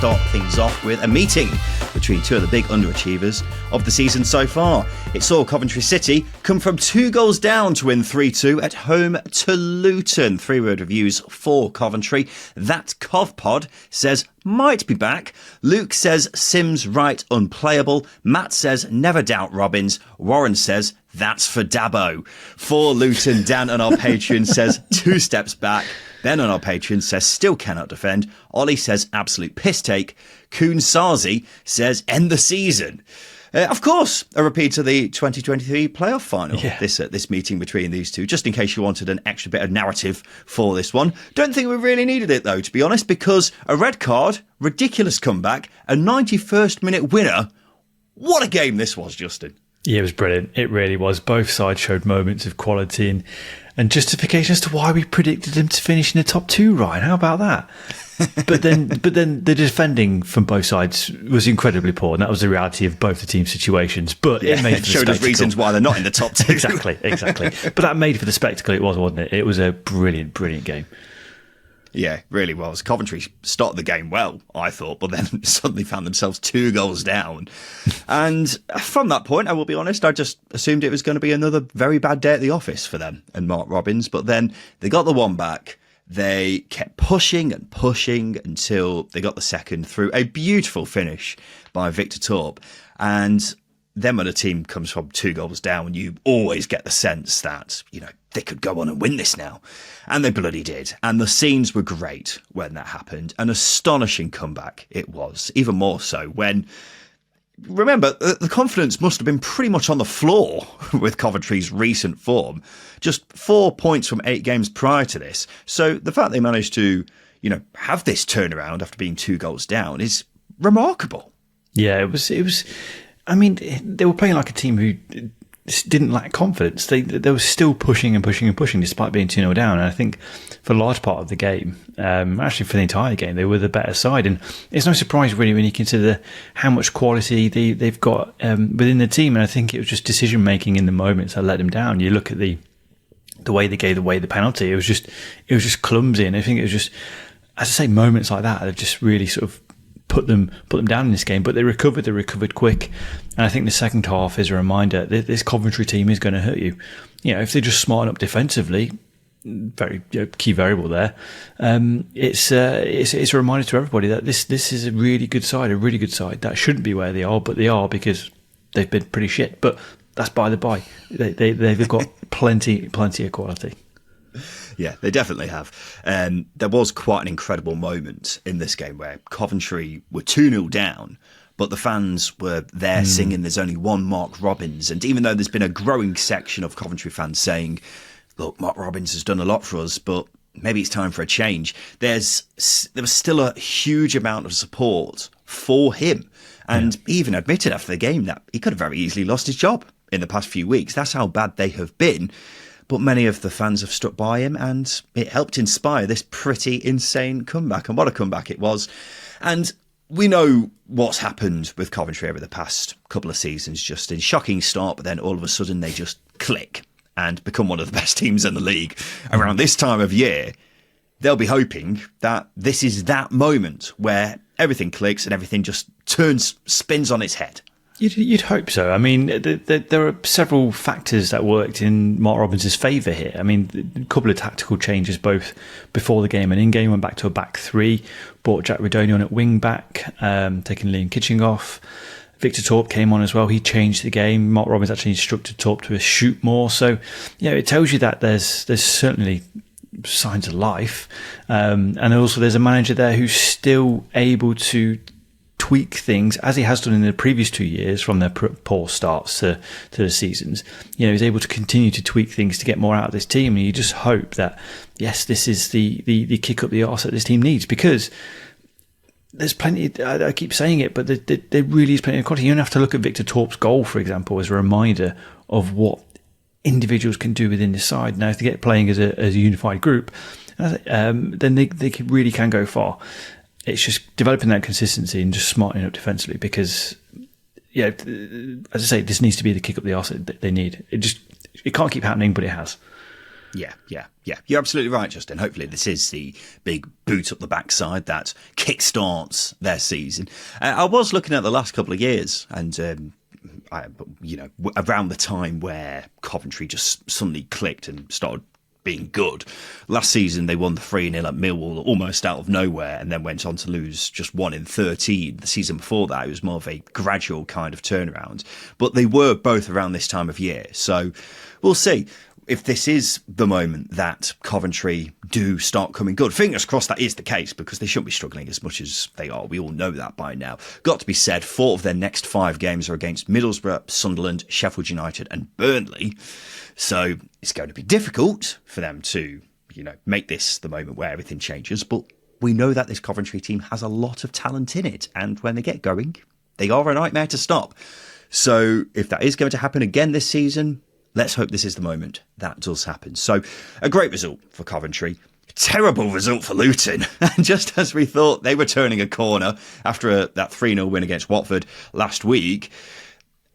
start things off with a meeting between two of the big underachievers of the season so far. It saw Coventry City come from 2 goals down to win 3-2 at home to Luton. 3-word reviews for Coventry. That CovPod says might be back. Luke says Sims right unplayable. Matt says never doubt Robbins. Warren says that's for Dabo. For Luton, Dan on our Patreon says 2 steps back. Ben on our Patreon says still cannot defend. Ollie says absolute piss take. Kuhn Sarzi says end the season. Of course, a repeat of the 2023 playoff final, this meeting between these two, just in case you wanted an extra bit of narrative for this one. Don't think we really needed it, though, to be honest, because a red card, ridiculous comeback, a 91st minute winner. What a game this was, Justin. Yeah, it was brilliant. It really was. Both sides showed moments of quality and justification as to why we predicted them to finish in the top 2, Ryan. How about that? But then the defending from both sides was incredibly poor, and that was the reality of both the team situations. But it made for the showed us reasons why they're not in the top 2. Exactly. But that made for the spectacle it was, wasn't it? It was a brilliant game. Yeah, it really was. Coventry started the game well, I thought, but then suddenly found themselves 2 goals down. And from that point, I will be honest, I just assumed it was going to be another very bad day at the office for them and Mark Robbins. But then they got the one back. They kept pushing and pushing until they got the second through a beautiful finish by Victor Torp. And then when a team comes from 2 goals down, you always get the sense that, they could go on and win this now. And they bloody did. And the scenes were great when that happened. An astonishing comeback it was, even more so when, remember, the confidence must have been pretty much on the floor with Coventry's recent form. Just 4 points from 8 games prior to this. So the fact they managed to, have this turnaround after being 2 goals down is remarkable. Yeah, it was. I mean, they were playing like a team who didn't lack confidence. They were still pushing and pushing and pushing despite being 2-0 down. And I think for a large part of the game, actually for the entire game, they were the better side. And it's no surprise really when you consider how much quality they've got within the team. And I think it was just decision making in the moments that let them down. You look at the way they gave away the penalty. It was just clumsy. And I think it was just, as I say, moments like that just really sort of put them down in this game, but they recovered quick. And I think the second half is a reminder that this Coventry team is going to hurt you. If they just smarten up defensively, very key variable there. It's a reminder to everybody that this is a really good side that shouldn't be where they are, but they are because they've been pretty shit. But that's by the by. They've got plenty of quality. Yeah, they definitely have. There was quite an incredible moment in this game where Coventry were 2-0 down, but the fans were there singing there's only one Mark Robbins. And even though there's been a growing section of Coventry fans saying, look, Mark Robbins has done a lot for us, but maybe it's time for a change, there was still a huge amount of support for him. And he even admitted after the game that he could have very easily lost his job in the past few weeks. That's how bad they have been. But many of the fans have stuck by him, and it helped inspire this pretty insane comeback. And what a comeback it was. And we know what's happened with Coventry over the past couple of seasons. Just a shocking start, but then all of a sudden they just click and become one of the best teams in the league. Around this time of year, they'll be hoping that this is that moment where everything clicks and everything just spins on its head. You'd hope so. I mean, there are several factors that worked in Mark Robbins' favour here. I mean, a couple of tactical changes both before the game and in-game. Went back to a back 3, brought Jack Redoni on at wing-back, taking Liam Kitching off. Victor Torp came on as well. He changed the game. Mark Robbins actually instructed Torp to shoot more. So, it tells you that there's certainly signs of life. And also there's a manager there who's still able to tweak things as he has done in the previous 2 years from their poor starts to the seasons. He's able to continue to tweak things to get more out of this team, and you just hope that yes, this is the kick up the arse that this team needs, because there's plenty. I keep saying it, but there really is plenty of quality. You don't have to look at Victor Torp's goal, for example, as a reminder of what individuals can do within the side. Now, if they get playing as a unified group, then they really can go far. It's just developing that consistency and just smartening up defensively, because, as I say, this needs to be the kick up the arse that they need. It can't keep happening, but it has. Yeah. You're absolutely right, Justin. Hopefully this is the big boot up the backside that kickstarts their season. I was looking at the last couple of years and, around the time where Coventry just suddenly clicked and started being good. Last season, they won the 3-0 at Millwall almost out of nowhere and then went on to lose just 1 in 13. The season before that, it was more of a gradual kind of turnaround. But they were both around this time of year. So we'll see if this is the moment that Coventry do start coming good. Fingers crossed that is the case, because they shouldn't be struggling as much as they are. We all know that by now. Got to be said, 4 of their next 5 games are against Middlesbrough, Sunderland, Sheffield United and Burnley. So it's going to be difficult for them to, make this the moment where everything changes. But we know that this Coventry team has a lot of talent in it. And when they get going, they are a nightmare to stop. So if that is going to happen again this season, let's hope this is the moment that does happen. So a great result for Coventry. Terrible result for Luton. And just as we thought they were turning a corner after that 3-0 win against Watford last week,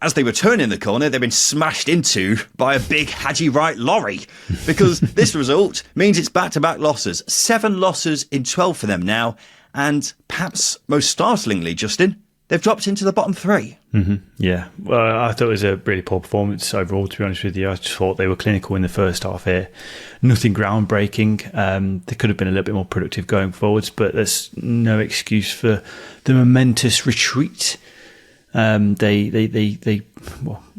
as they were turning the corner, they've been smashed into by a big Haji Wright lorry, because this result means it's back-to-back losses. 7 losses in 12 for them now. And perhaps most startlingly, Justin, they've dropped into the bottom 3. Mm-hmm. Yeah, well, I thought it was a really poor performance overall, to be honest with you. I just thought they were clinical in the first half here. Nothing groundbreaking. They could have been a little bit more productive going forwards, but there's no excuse for the momentous retreat they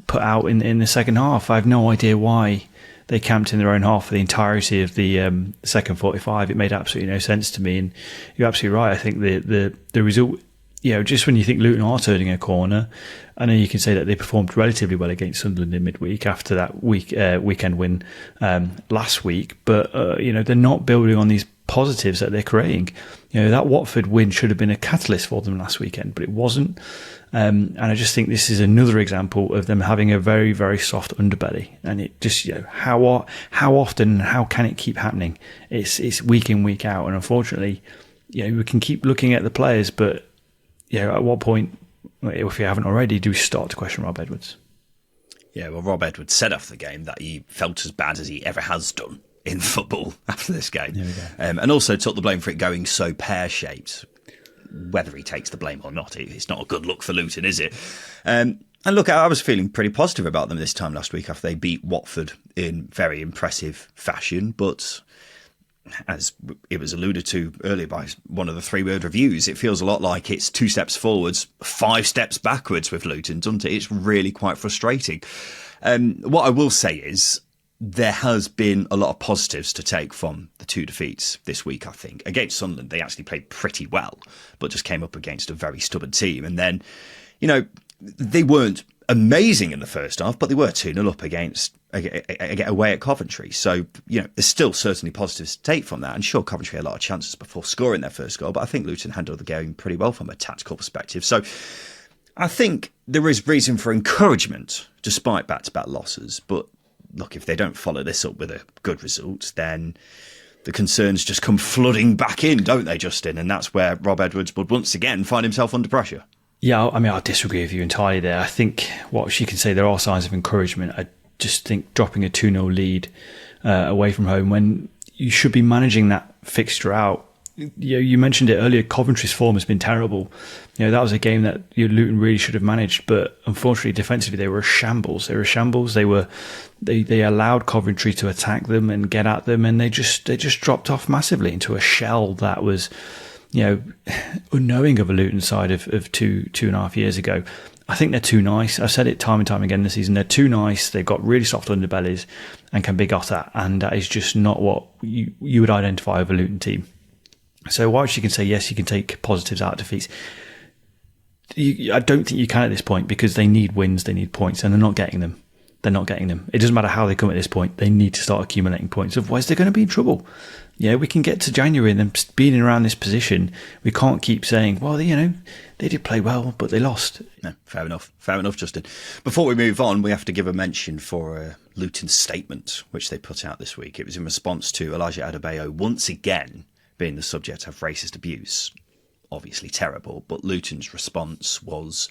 put out in the second half. I have no idea why they camped in their own half for the entirety of the second 45. It made absolutely no sense to me, and you're absolutely right. I think the result, just when you think Luton are turning a corner, I know you can say that they performed relatively well against Sunderland in midweek after that weekend win last week, but they're not building on these positives that they're creating. That Watford win should have been a catalyst for them last weekend, but it wasn't. And I just think this is another example of them having a very, very soft underbelly. And it just, how often and how can it keep happening? It's week in, week out. And unfortunately, we can keep looking at the players, but at what point, if you haven't already, do we start to question Rob Edwards? Yeah, well, Rob Edwards said after the game that he felt as bad as he ever has done in football after this game. And also took the blame for it going so pear-shaped. Whether he takes the blame or not, it's not a good look for Luton, is it? And look, I was feeling pretty positive about them this time last week after they beat Watford in very impressive fashion. But as it was alluded to earlier by one of the 3-word reviews, it feels a lot like it's 2 steps forwards, 5 steps backwards with Luton, doesn't it? It's really quite frustrating. What I will say is, there has been a lot of positives to take from the 2 defeats this week, I think. Against Sunderland, they actually played pretty well, but just came up against a very stubborn team. And then, they weren't amazing in the first half, but they were 2-0 up away at Coventry. So, there's still certainly positives to take from that. And sure, Coventry had a lot of chances before scoring their first goal, but I think Luton handled the game pretty well from a tactical perspective. So I think there is reason for encouragement despite back-to-back losses, but look, if they don't follow this up with a good result, then the concerns just come flooding back in, don't they, Justin? And that's where Rob Edwards would once again find himself under pressure. Yeah, I mean, I disagree with you entirely there. I think what you can say, there are signs of encouragement. I just think dropping a 2-0 lead away from home when you should be managing that fixture out. You mentioned it earlier, Coventry's form has been terrible. That was a game that Luton really should have managed, but unfortunately defensively they were a shambles. They allowed Coventry to attack them and get at them, and they just dropped off massively into a shell that was unknowing of a Luton side of 2.5 years ago. I think they're too nice. I've said it time and time again this season. They're too nice. They've got really soft underbellies and can be got at, and that is just not what you would identify with a Luton team. So whilst you can say, yes, you can take positives out of defeats, I don't think you can at this point, because they need wins, they need points, and they're not getting them. It doesn't matter how they come at this point. They need to start accumulating points. Otherwise, they're going to be in trouble. We can get to January and them being around this position. We can't keep saying, well, they did play well, but they lost. No, fair enough, Justin. Before we move on, we have to give a mention for Luton's statement, which they put out this week. It was in response to Elijah Adebayo once again being the subject of racist abuse. Obviously terrible, but Luton's response was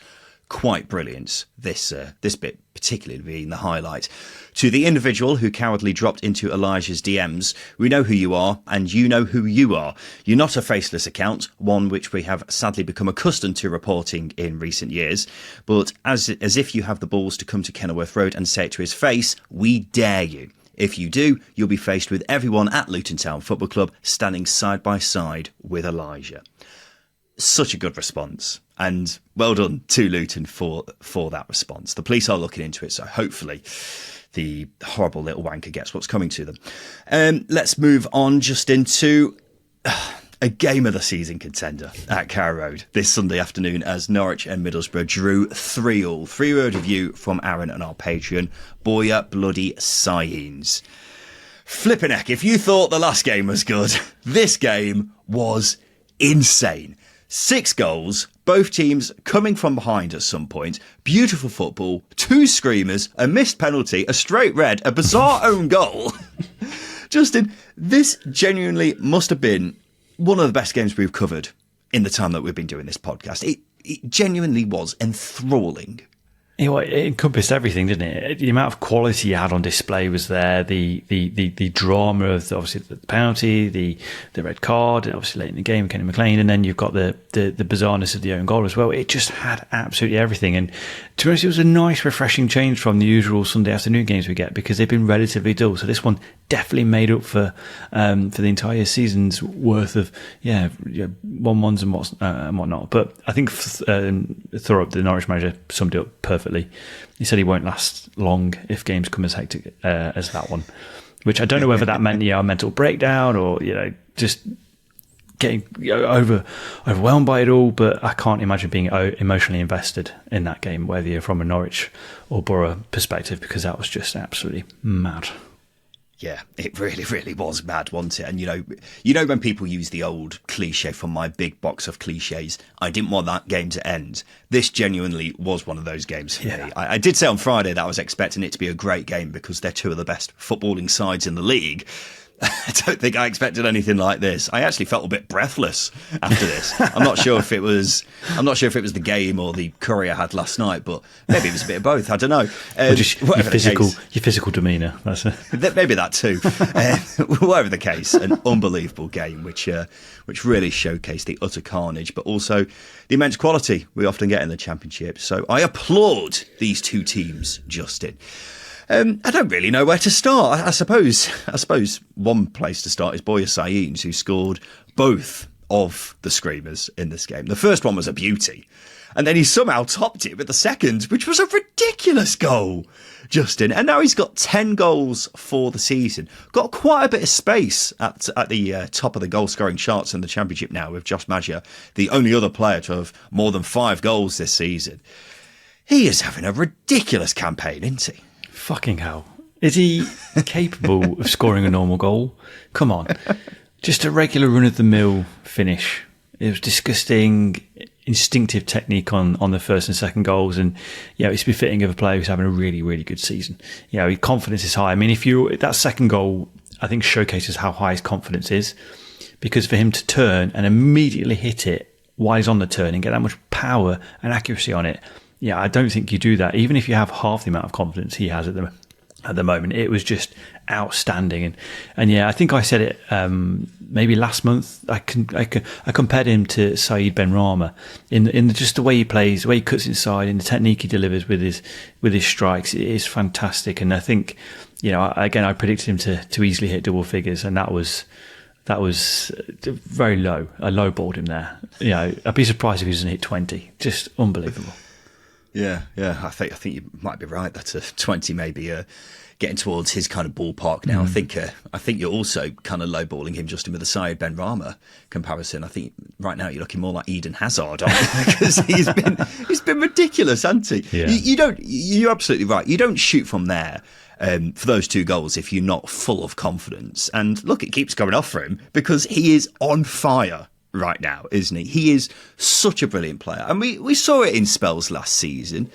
quite brilliant. This bit particularly being the highlight. To the individual who cowardly dropped into Elijah's DMs, we know who you are, and you know who you are. You're not a faceless account, one which we have sadly become accustomed to reporting in recent years. But as if you have the balls to come to Kenilworth Road and say it to his face, we dare you. If you do, you'll be faced with everyone at Luton Town Football Club standing side by side with Elijah. Such a good response, and well done to Luton for that response. The police are looking into it, so hopefully the horrible little wanker gets what's coming to them. Let's move on just into a game of the season contender at Carrow Road this Sunday afternoon as Norwich and Middlesbrough drew 3-3. 3-word review from Aaron and our Patreon. Boya bloody science. Flippin' heck, if you thought the last game was good, this game was insane. 6 goals, both teams coming from behind at some point, beautiful football, 2 screamers, a missed penalty, a straight red, a bizarre own goal. Justin, this genuinely must have been one of the best games we've covered in the time that we've been doing this podcast. It genuinely was enthralling. You know, it encompassed everything, didn't it? The amount of quality you had on display was there. The drama of obviously the penalty, the red card, and obviously late in the game, Kenny McLean, and then you've got the bizarreness of the own goal as well. It just had absolutely everything. And to be honest, it was a nice, refreshing change from the usual Sunday afternoon games we get because they've been relatively dull. So this one definitely made up for the entire season's worth of 1-1s and whatnot. But I think Thorup, the Norwich manager, summed it up perfectly. He said he won't last long if games come as hectic as that one, which I don't know whether that meant a mental breakdown or just getting overwhelmed by it all. But I can't imagine being emotionally invested in that game, whether you're from a Norwich or Borough perspective, because that was just absolutely mad. Yeah, it really, really was mad, wasn't it? And you know when people use the old cliche from my big box of cliches, I didn't want that game to end. This genuinely was one of those games for me. I did say on Friday that I was expecting it to be a great game because they're 2 of the best footballing sides in the league. I don't think I expected anything like this. I actually felt a bit breathless after this. I'm not sure if it was the game or the curry I had last night, but maybe it was a bit of both. I don't know. Just your physical demeanour. Maybe that too. Whatever the case, an unbelievable game which really showcased the utter carnage, but also the immense quality we often get in the Championship. So I applaud these 2 teams, Justin. I don't really know where to start. I suppose one place to start is Boya Saeens, who scored both of the screamers in this game. The first one was a beauty, and then he somehow topped it with the second, which was a ridiculous goal, Justin. And now he's got 10 goals for the season. Got quite a bit of space at the top of the goal-scoring charts in the Championship now, with Josh Maja, the only other player to have more than 5 goals this season. He is having a ridiculous campaign, isn't he? Fucking hell. Is he capable of scoring a normal goal? Come on. Just a regular run-of-the-mill finish. It was disgusting, instinctive technique on the first and second goals. And, it's befitting of a player who's having a really, really good season. His confidence is high. I mean, that second goal, I think, showcases how high his confidence is. Because for him to turn and immediately hit it while he's on the turn and get that much power and accuracy on it, I don't think you do that. Even if you have half the amount of confidence he has at the moment, it was just outstanding. And I think I said it maybe last month. I compared him to Saeed Benrahma in just the way he plays, the way he cuts inside, and the technique he delivers with his strikes. It is fantastic. And I think I predicted him to easily hit double figures, and that was very low. I lowballed him there. I'd be surprised if he doesn't hit 20. Just unbelievable. Yeah. I think you might be right that 20 may be getting towards his kind of ballpark now. I think you're also kind of lowballing him, Justin, with the Saeed Benrahma comparison. I think right now you're looking more like Eden Hazard, aren't you? Because he's been ridiculous, hasn't he? Yeah. You're absolutely right. You don't shoot from there. For those 2 goals if you're not full of confidence. And look, it keeps going off for him because he is on fire right now, isn't he? He is such a brilliant player. And we saw it in spells last season,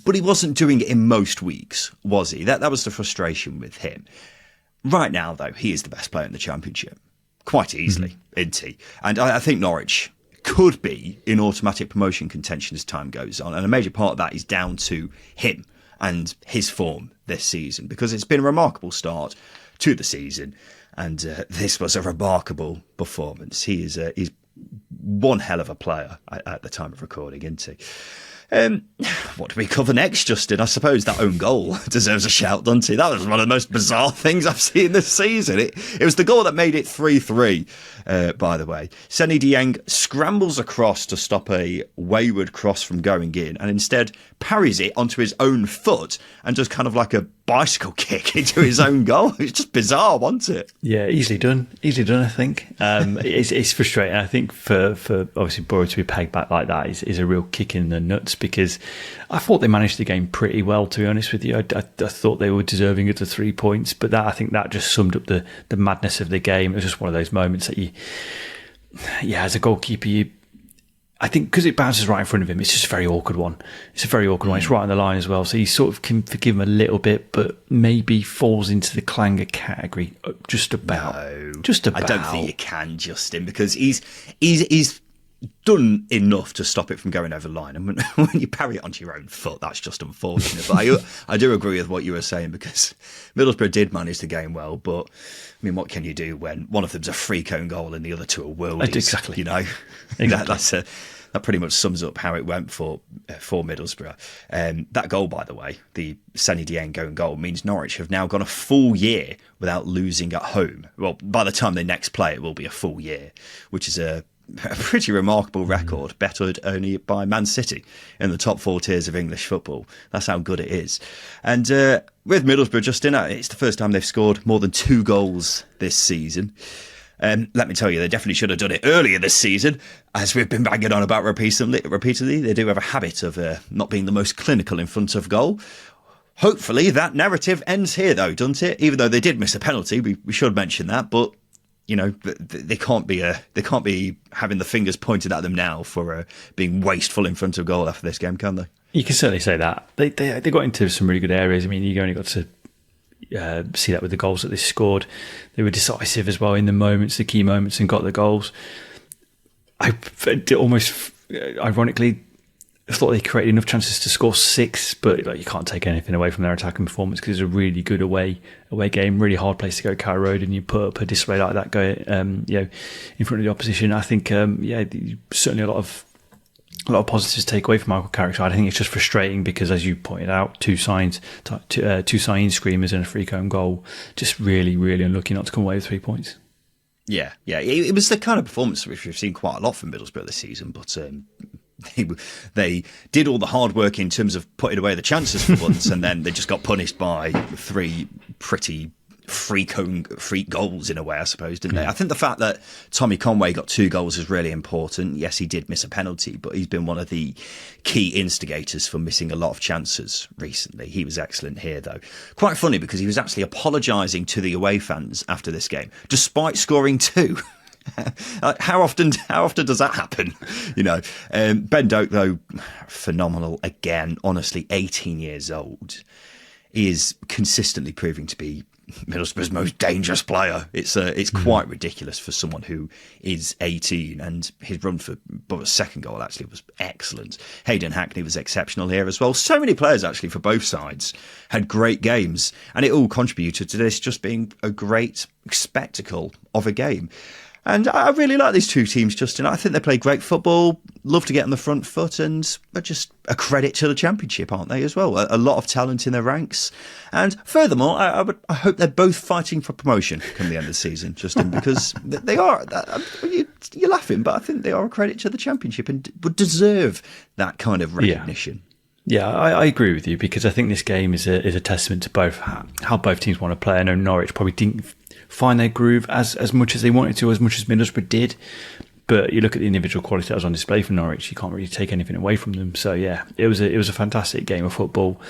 but he wasn't doing it in most weeks, was he? That was the frustration with him. Right now, though, he is the best player in the Championship. Quite easily, isn't he? And I think Norwich could be in automatic promotion contention as time goes on. And a major part of that is down to him and his form this season, because it's been a remarkable start to the season. And this was a remarkable performance. He's one hell of a player at the time of recording, isn't he? What do we cover next, Justin? I suppose that own goal deserves a shout, doesn't it? That was one of the most bizarre things I've seen this season. It was the goal that made it 3-3, by the way. Seny Dieng scrambles across to stop a wayward cross from going in and instead parries it onto his own foot and just kind of like a bicycle kick into his own goal. It's just bizarre, wasn't it? Yeah, easily done, I think. It's frustrating. I think for obviously Borough to be pegged back like that is a real kick in the nuts, because I thought they managed the game pretty well, to be honest with you. I thought they were deserving of the 3 points, but I think that just summed up the madness of the game. It was just one of those moments that as a goalkeeper, I think because it bounces right in front of him, it's just a very awkward one. It's a very awkward one. It's right on the line as well. So you sort of can forgive him a little bit, but maybe falls into the clanger category just about. No, just about. I don't think you can, Justin, because he's done enough to stop it from going over the line. And when you parry it onto your own foot, that's just unfortunate. But I do agree with what you were saying, because Middlesbrough did manage the game well, but I mean, what can you do when one of them's a free cone goal and the other two are worldies? Exactly. You know, exactly. That pretty much sums up how it went for Middlesbrough. That goal, by the way, the Seny Dieng going goal, means Norwich have now gone a full year without losing at home. Well, by the time they next play, it will be a full year, which is a pretty remarkable record, bettered only by Man City in the top 4 tiers of English football. That's how good it is. And with Middlesbrough, Justin, it's the first time they've scored more than 2 goals this season. Let me tell you, they definitely should have done it earlier this season, as we've been banging on about repeatedly. They do have a habit of not being the most clinical in front of goal. Hopefully that narrative ends here, though, doesn't it? Even though they did miss a penalty, we should mention that, but you know, they can't be having the fingers pointed at them now for being wasteful in front of goal after this game, can they? You can certainly say that. They got into some really good areas. I mean, you only got to see that with the goals that they scored. They were decisive as well in the key moments, and got the goals. I almost ironically thought they created enough chances to score 6, but you can't take anything away from their attacking performance, because it's a really good away game, really hard place to go, Carrow Road, and you put up a display like that in front of the opposition. I think certainly a lot of positives to take away from Michael Carrick's side. I think it's just frustrating because, as you pointed out, two sign screamers and a free home goal, just really, really unlucky not to come away with 3 points. Yeah. It was the kind of performance which we've seen quite a lot from Middlesbrough this season, but they did all the hard work in terms of putting away the chances for once, and then they just got punished by 3 pretty freak goals in a way, I suppose, didn't they? I think the fact that Tommy Conway got 2 goals is really important. Yes, he did miss a penalty, but he's been one of the key instigators for missing a lot of chances recently. He was excellent here, though. Quite funny, because he was actually apologising to the away fans after this game, despite scoring 2. How often does that happen? You know, Ben Doak, though, phenomenal again. Honestly, 18 years old, is consistently proving to be Middlesbrough's most dangerous player. It's quite ridiculous for someone who is 18, and his run for Borough's second goal actually was excellent. Hayden Hackney was exceptional here as well. So many players actually for both sides had great games, and it all contributed to this just being a great spectacle of a game. And I really like these 2 teams, Justin. I think they play great football, love to get on the front foot, and are just a credit to the Championship, aren't they, as well? A lot of talent in their ranks. And furthermore, I hope they're both fighting for promotion come the end of the season, Justin, because they are. You're laughing, but I think they are a credit to the Championship and would deserve that kind of recognition. Yeah, I agree with you, because I think this game is a testament to both how both teams want to play. I know Norwich probably didn't find their groove as much as they wanted to, as much as Middlesbrough did. But you look at the individual quality that was on display for Norwich, you can't really take anything away from them. So yeah, it was a fantastic game of football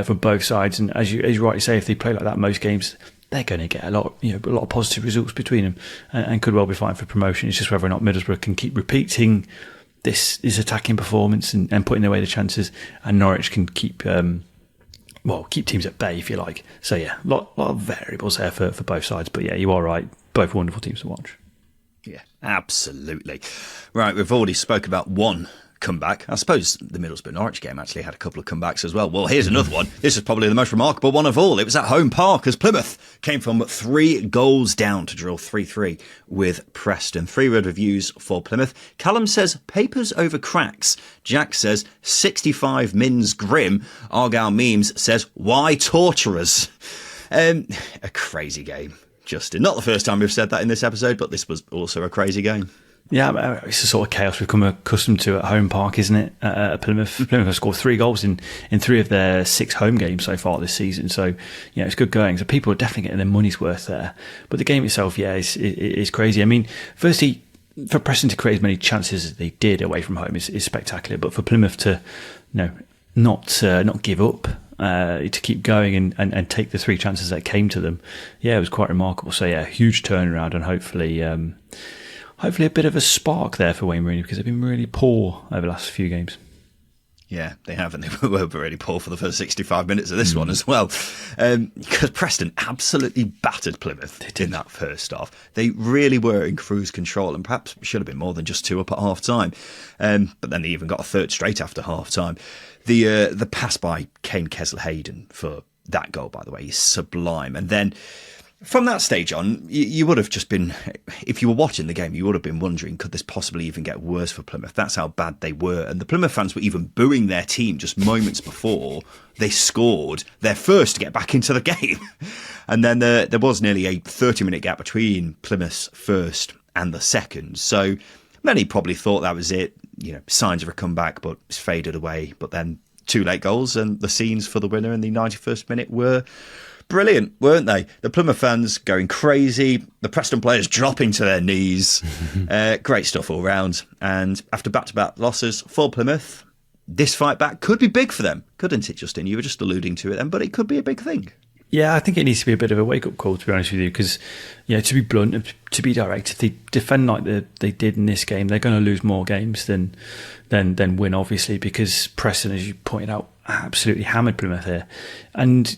for both sides. And as you rightly say, if they play like that most games, they're going to get a lot of positive results between them, and could well be fighting for promotion. It's just whether or not Middlesbrough can keep repeating this attacking performance and putting away the chances, and Norwich can keep teams at bay, if you like. So yeah, lot of variables there for both sides. But yeah, you are right. Both wonderful teams to watch. Yeah, absolutely. Right, we've already spoke about one comeback. I suppose the Middlesbrough Norwich game actually had a couple of comebacks as well. Well, here's another one. This is probably the most remarkable one of all. It was at home park as Plymouth came from 3 goals down to draw 3-3 with Preston. 3 red reviews for Plymouth. Callum says papers over cracks. Jack says 65 mins grim. Argyle memes says why torturers? A crazy game, Justin. Not the first time we've said that in this episode, but this was also a crazy game. Yeah, it's the sort of chaos we've come accustomed to at home park, isn't it? Plymouth have scored 3 goals in 3 of their 6 home games so far this season. So, it's good going. So people are definitely getting their money's worth there. But the game itself, is crazy. I mean, firstly, for Preston to create as many chances as they did away from home is spectacular. But for Plymouth to, not give up, to keep going and take the 3 chances that came to them, it was quite remarkable. So, huge turnaround and hopefully a bit of a spark there for Wayne Rooney because they've been really poor over the last few games. Yeah, they have, and they were really poor for the first 65 minutes of this one as well. Because Preston absolutely battered Plymouth in that first half. They really were in cruise control and perhaps should have been more than just 2 up at half-time. But then they even got a third straight after half-time. The pass by Kane Kesler-Hayden for that goal, by the way, is sublime. And then from that stage on, you would have just been, if you were watching the game, you would have been wondering, could this possibly even get worse for Plymouth? That's how bad they were. And the Plymouth fans were even booing their team just moments before they scored their first to get back into the game. And then there was nearly a 30-minute gap between Plymouth's first and the second. So many probably thought that was it, signs of a comeback, but it's faded away. But then 2 late goals and the scenes for the winner in the 91st minute were brilliant, weren't they? The Plymouth fans going crazy, the Preston players dropping to their knees. Great stuff all round. And after back-to-back losses for Plymouth, this fight back could be big for them, couldn't it, Justin? You were just alluding to it then, but it could be a big thing. Yeah, I think it needs to be a bit of a wake-up call, to be honest with you, because, to be blunt, to be direct, if they defend like they did in this game, they're going to lose more games than win, obviously, because Preston, as you pointed out, absolutely hammered Plymouth here. And,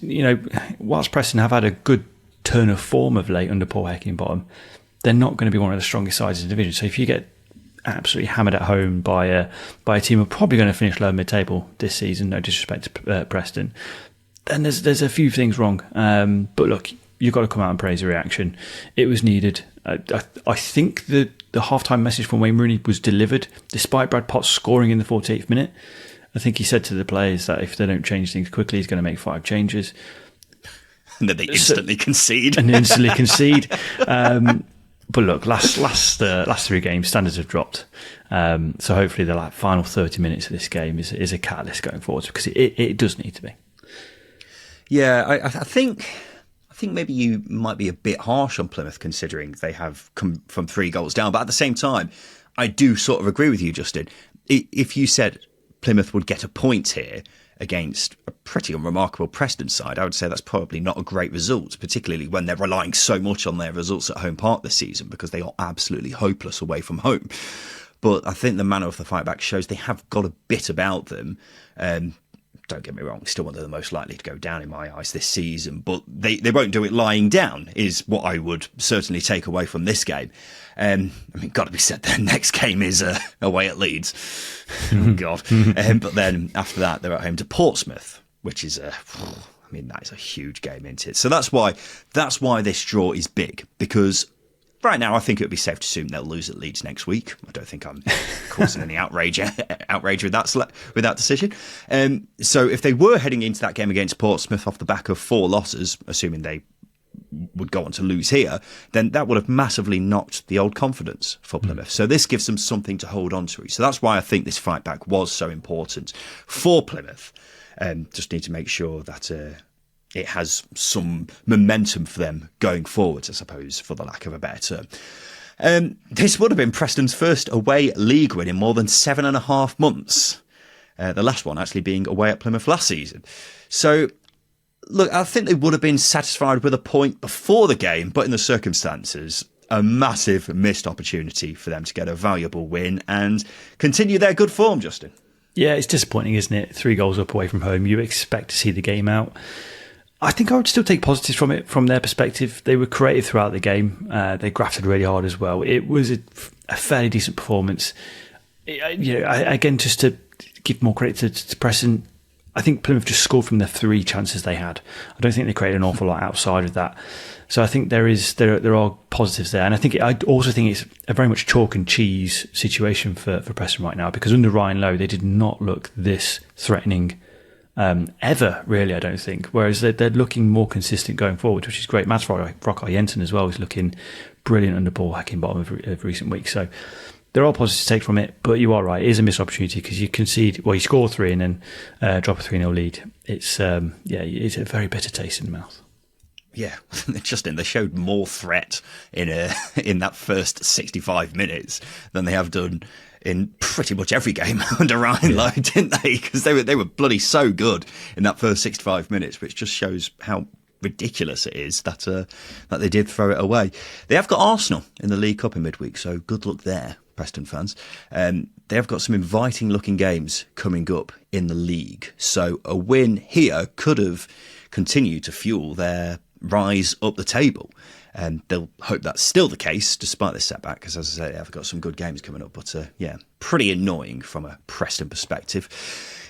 whilst Preston have had a good turn of form of late under Paul Heckingbottom, they're not going to be one of the strongest sides in the division. So if you get absolutely hammered at home by a team who are probably going to finish lower mid-table this season, no disrespect to Preston, then there's a few things wrong. But look, you've got to come out and praise the reaction. It was needed. I think the half-time message from Wayne Rooney was delivered, despite Brad Potts scoring in the 48th minute. I think he said to the players that if they don't change things quickly, he's going to make 5 changes. And then they instantly concede. But look, last 3 games, standards have dropped. So hopefully the final 30 minutes of this game is a catalyst going forward, because it does need to be. Yeah, I think maybe you might be a bit harsh on Plymouth considering they have come from 3 goals down. But at the same time, I do sort of agree with you, Justin. If you said Plymouth would get a point here against a pretty unremarkable Preston side, I would say that's probably not a great result, particularly when they're relying so much on their results at home park this season because they are absolutely hopeless away from home. But I think the manner of the fight back shows they have got a bit about them. Don't get me wrong, still one of the most likely to go down in my eyes this season, but they won't do it lying down, is what I would certainly take away from this game. Got to be said, their next game is away at Leeds. Oh, God. But then after that, they're at home to Portsmouth, which is that is a huge game, isn't it? So that's why this draw is big, because right now I think it would be safe to assume they'll lose at Leeds next week. I don't think I'm causing any outrage with that decision. So if they were heading into that game against Portsmouth off the back of 4 losses, assuming they would go on to lose here, then that would have massively knocked the old confidence for Plymouth. So this gives them something to hold on to. So that's why I think this fight back was so important for Plymouth. Just need to make sure that it has some momentum for them going forward, I suppose, for the lack of a better term. This would have been Preston's first away league win in more than 7.5 months. The last one actually being away at Plymouth last season. So, look, I think they would have been satisfied with a point before the game, but in the circumstances, a massive missed opportunity for them to get a valuable win and continue their good form, Justin. Yeah, it's disappointing, isn't it? 3 goals up away from home. You expect to see the game out. I think I would still take positives from it from their perspective. They were creative throughout the game. They grafted really hard as well. It was a fairly decent performance. Again, just to give more credit to Preston, I think Plymouth just scored from the 3 chances they had. I don't think they created an awful lot outside of that. So I think there are positives there, and I also think it's a very much chalk and cheese situation for Preston right now, because under Ryan Lowe they did not look this threatening ever, really. I don't think. Whereas they're looking more consistent going forward, which is great. Mats Jensen as well is looking brilliant under Paul Hacking bottom of recent weeks. So there are positives to take from it, but you are right. It is a missed opportunity because you concede. Well, you score 3 and then drop a 3-0 lead. It's it's a very bitter taste in the mouth. Yeah, Justin, they showed more threat in that first 65 minutes than they have done in pretty much every game under Ryan Lowe, didn't they? Because they were bloody so good in that first 65 minutes, which just shows how ridiculous it is that they did throw it away. They have got Arsenal in the League Cup in midweek, so good luck there, Preston fans. They have got some inviting looking games coming up in the league, so a win here could have continued to fuel their rise up the table. And they'll hope that's still the case despite this setback, because as I say, they've got some good games coming up. But pretty annoying from a Preston perspective.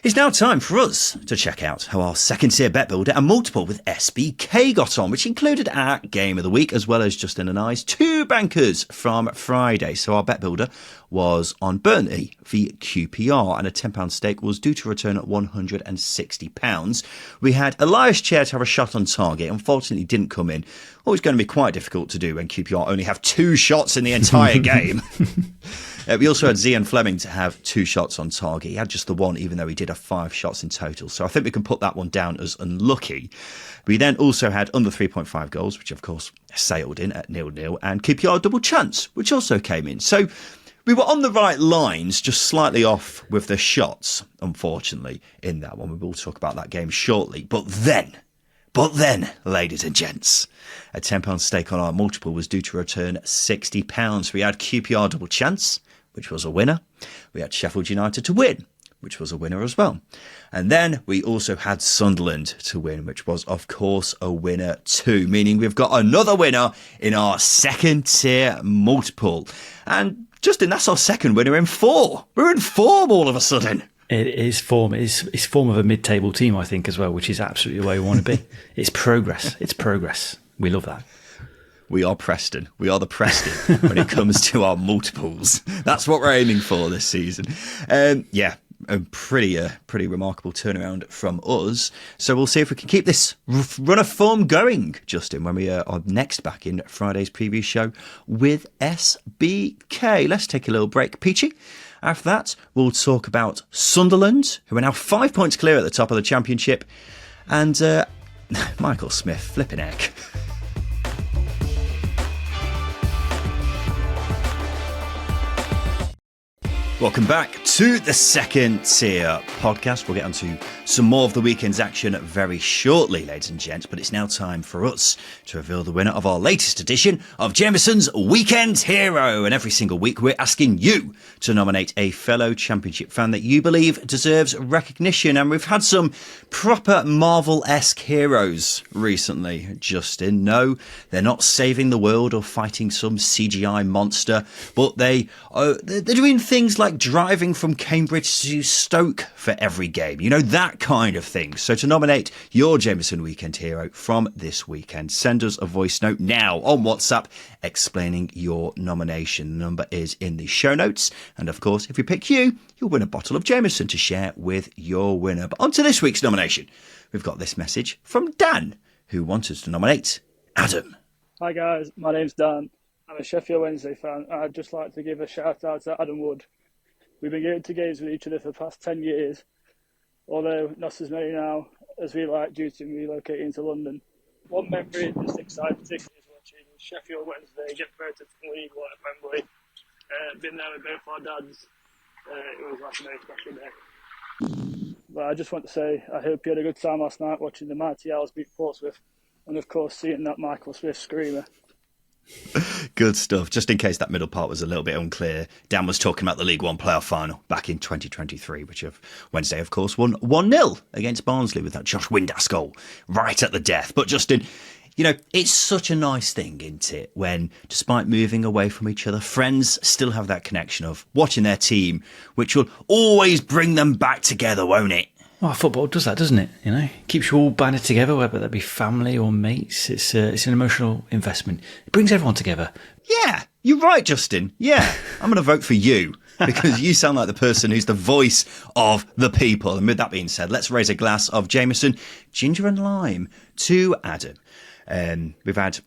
It's now time for us to check out how our second tier bet builder and multiple with SBK got on, which included our game of the week as well as Justin and I's 2 bankers from Friday. So our bet builder was on Burnley v QPR, and a £10 stake was due to return at £160. We had Elias Chair to have a shot on target. Unfortunately, didn't come in. Always going to be quite difficult to do when QPR only have 2 shots in the entire game. We also had Zian Fleming to have 2 shots on target. He had just the 1, even though he did have 5 shots in total. So I think we can put that one down as unlucky. We then also had under 3.5 goals, which of course sailed in at 0-0, and QPR double chance, which also came in. So we were on the right lines, just slightly off with the shots, unfortunately, in that one. We will talk about that game shortly. But then, ladies and gents, a £10 stake on our multiple was due to return £60. We had QPR double chance, which was a winner. We had Sheffield United to win, which was a winner as well. And then we also had Sunderland to win, which was, of course, a winner too, meaning we've got another winner in our second tier multiple. And Justin, that's our second winner in 4. We're in form all of a sudden. It is form. It's form of a mid-table team, I think, as well, which is absolutely where we want to be. It's progress. It's progress. We love that. We are Preston. We are the Preston when it comes to our multiples. That's what we're aiming for this season. A pretty remarkable turnaround from us. So we'll see if we can keep this run of form going, Justin, when we are next back in Friday's preview show with SBK. Let's take a little break, Peachy. After that, we'll talk about Sunderland, who are now 5 points clear at the top of the Championship, and Michael Smith, flipping heck. Welcome back to the Second Tier podcast. We'll get onto some more of the weekend's action very shortly, ladies and gents, but it's now time for us to reveal the winner of our latest edition of Jameson's Weekend Hero. And every single week, we're asking you to nominate a fellow Championship fan that you believe deserves recognition. And we've had some proper Marvel-esque heroes recently, Justin. No, they're not saving the world or fighting some CGI monster, but they're doing things like driving from Cambridge to Stoke for every game. You know, that kind of thing. So to nominate your Jameson Weekend Hero from this weekend, send us a voice note now on WhatsApp explaining your nomination. The number is in the show notes. And of course, if we pick you, you'll win a bottle of Jameson to share with your winner. But on to this week's nomination. We've got this message from Dan, who wants us to nominate Adam. Hi guys, my name's Dan. I'm a Sheffield Wednesday fan. I'd just like to give a shout out to Adam Wood. We've been going to games with each other for the past 10 years, although not as many now as we like due to relocating to London. One memory that sticks out particularly is watching Sheffield Wednesday get promoted from League One at Wembley. Been there with both our dads. It was like a very special day. But I just want to say I hope you had a good time last night watching the Mighty Owls beat Portsmouth, and of course seeing that Michael Smith screamer. Good stuff. Just in case that middle part was a little bit unclear, Dan was talking about the League One playoff final back in 2023, which Wednesday, of course, won 1-0 against Barnsley with that Josh Windass goal right at the death. But Justin, it's such a nice thing, isn't it, when, despite moving away from each other, friends still have that connection of watching their team, which will always bring them back together, won't it? Well, football does that, doesn't it? Keeps you all banded together, whether that be family or mates. It's an emotional investment. It brings everyone together. Yeah, you're right, Justin. Yeah, I'm going to vote for you because you sound like the person who's the voice of the people. And with that being said, let's raise a glass of Jameson, ginger and lime to Adam. We've had,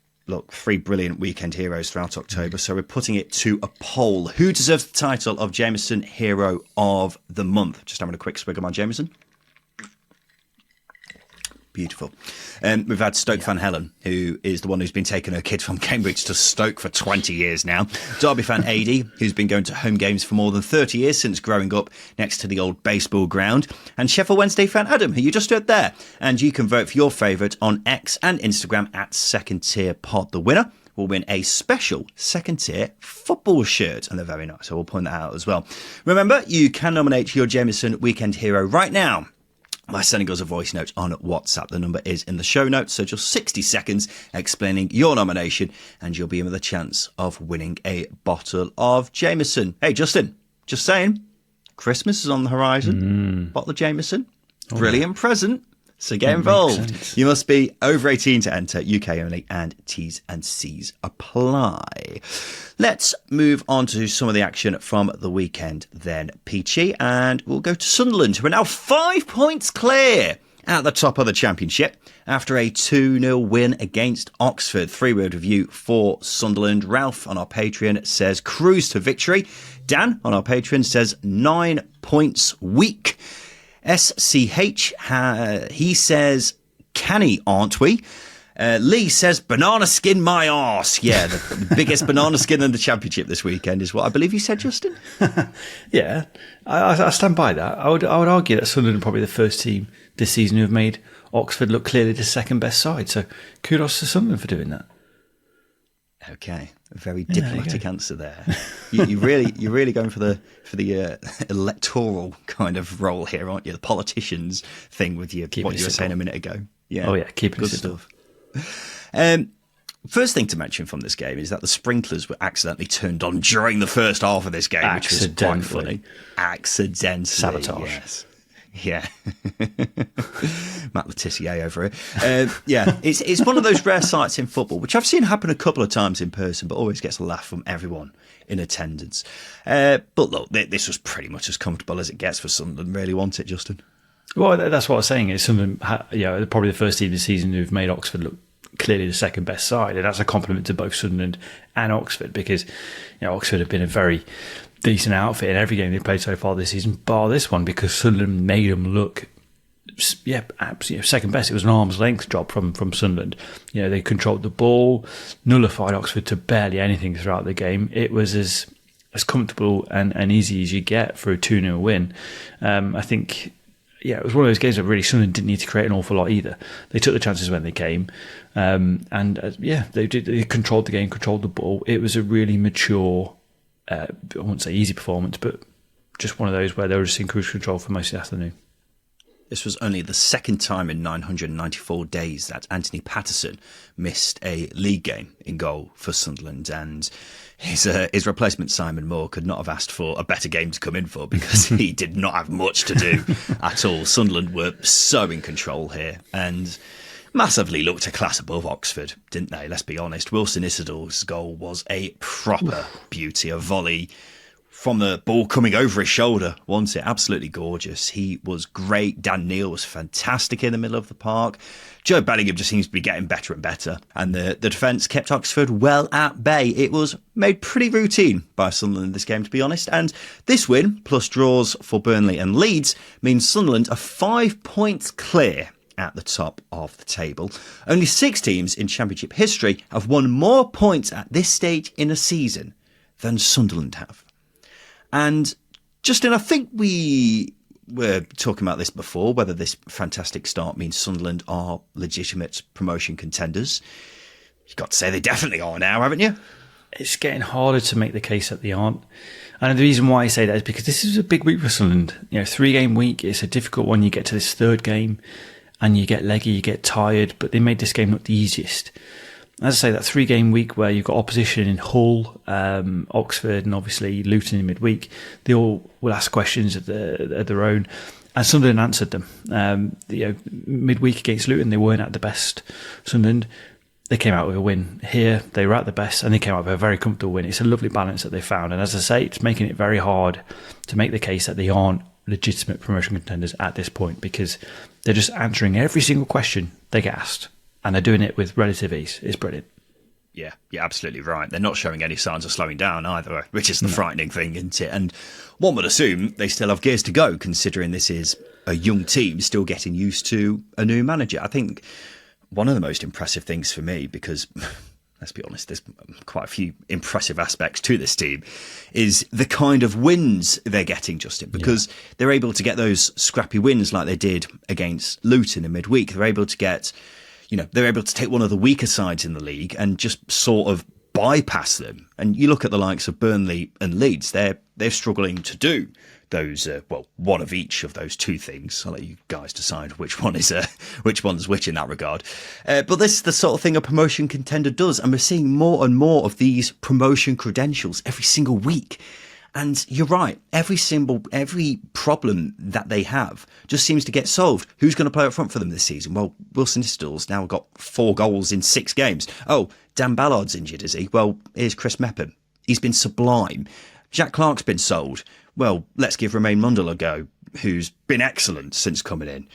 3 brilliant weekend heroes throughout October, so we're putting it to a poll. Who deserves the title of Jameson Hero of the Month? Just having a quick swig of my Jameson. Beautiful. We've had Stoke fan Helen, who is the one who's been taking her kids from Cambridge to Stoke for 20 years now. Derby fan Adi, who's been going to home games for more than 30 years since growing up next to the old baseball ground. And Sheffield Wednesday fan Adam, who you just heard there. And you can vote for your favourite on X and Instagram at Second Tier Pod. The winner will win a special second tier football shirt, and they're very nice, so we'll point that out as well. Remember, you can nominate your Jameson Weekend Hero right now by sending us a voice note on WhatsApp. The number is in the show notes, so just 60 seconds explaining your nomination and you'll be in with a chance of winning a bottle of Jameson. Hey, Justin, just saying, Christmas is on the horizon. Bottle of Jameson, brilliant present. So get involved. You must be over 18 to enter, UK only, and T's and C's apply. Let's move on to some of the action from the weekend then, Peachy, and we'll go to Sunderland, who are now 5 points clear at the top of the Championship after a 2-0 win against Oxford. 3-word review for Sunderland. Ralph on our Patreon says cruise to victory. Dan on our Patreon says 9 points weak. SCH, he says, canny, aren't we? Lee says, banana skin my arse. Yeah, the biggest banana skin in the Championship this weekend is what I believe you said, Justin. Yeah, I stand by that. I would argue that Sunderland are probably the first team this season who have made Oxford look clearly the second best side. So kudos to Sunderland for doing that. Okay, a very diplomatic answer there. You're really going for the electoral kind of role here, aren't you? The politicians thing with what you were saying a minute ago. Yeah. Oh yeah, keep it good simple. Stuff. First thing to mention from this game is that the sprinklers were accidentally turned on during the first half of this game, which was quite funny. Accidentally, sabotage. Yes. Yeah. Matt Letitia over it. Yeah, it's one of those rare sights in football, which I've seen happen a couple of times in person, but always gets a laugh from everyone in attendance. But look, this was pretty much as comfortable as it gets for Sunderland, really, wasn't it, Justin? Well, that's what I was saying. It's Sunderland, probably the first team this season who've made Oxford look clearly the second best side, and that's a compliment to both Sunderland and Oxford, because Oxford have been a very decent outfit in every game they've played so far this season, bar this one, because Sunderland made them look, second best. It was an arm's length job from Sunderland. They controlled the ball, nullified Oxford to barely anything throughout the game. It was as comfortable and easy as you get for a 2-0 win. I think, it was one of those games that really Sunderland didn't need to create an awful lot either. They took the chances when they came, they did. They controlled the game, controlled the ball. It was a really mature, I wouldn't say easy performance, but just one of those where they were just in cruise control for most of the afternoon. This was only the second time in 994 days that Anthony Patterson missed a league game in goal for Sunderland, and his replacement Simon Moore could not have asked for a better game to come in for, because he did not have much to do at all. Sunderland were so in control here and massively looked a class above Oxford, didn't they? Let's be honest. Wilson Isidore's goal was a proper beauty, a volley from the ball coming over his shoulder, wasn't it? Absolutely gorgeous. He was great. Dan Neil was fantastic in the middle of the park. Joe Bellingham just seems to be getting better and better. And the defence kept Oxford well at bay. It was made pretty routine by Sunderland in this game, to be honest. And this win, plus draws for Burnley and Leeds, means Sunderland are 5 points clear at the top of the table. Only 6 teams in Championship history have won more points at this stage in a season than Sunderland have. And Justin, I think we were talking about this before, whether this fantastic start means Sunderland are legitimate promotion contenders. You've got to say they definitely are now, haven't you? It's getting harder to make the case that they aren't. And the reason why I say that is because this is a big week for Sunderland. 3-game week, it's a difficult one. You get to this third game and you get leggy, you get tired, but they made this game look the easiest. As I say, that 3-game week where you've got opposition in Hull, Oxford, and obviously Luton in midweek, they all will ask questions of their own. And Sunderland answered them. Midweek against Luton, they weren't at the best. Sunderland, they came out with a win. Here, they were at the best, and they came out with a very comfortable win. It's a lovely balance that they found. And as I say, it's making it very hard to make the case that they aren't legitimate promotion contenders at this point, because they're just answering every single question they get asked. And they're doing it with relative ease. It's brilliant. Yeah, you're absolutely right. They're not showing any signs of slowing down either, which is the frightening thing, isn't it? And one would assume they still have gears to go, considering this is a young team still getting used to a new manager. I think one of the most impressive things for me, because let's be honest, there's quite a few impressive aspects to this team, is the kind of wins they're getting, Justin, because they're able to get those scrappy wins like they did against Luton in midweek. They're able to get... they're able to take one of the weaker sides in the league and just sort of bypass them. And you look at the likes of Burnley and Leeds, they're struggling to do those, one of each of those two things. I'll let you guys decide which one's which in that regard. But this is the sort of thing a promotion contender does. And we're seeing more and more of these promotion credentials every single week. And you're right, every problem that they have just seems to get solved. Who's going to play up front for them this season? Well, Wilson Isdall's now got 4 goals in 6 games. Oh, Dan Ballard's injured, is he? Well, here's Chris Mepham. He's been sublime. Jack Clark's been sold. Well, let's give Romain Mundell a go, who's been excellent since coming in.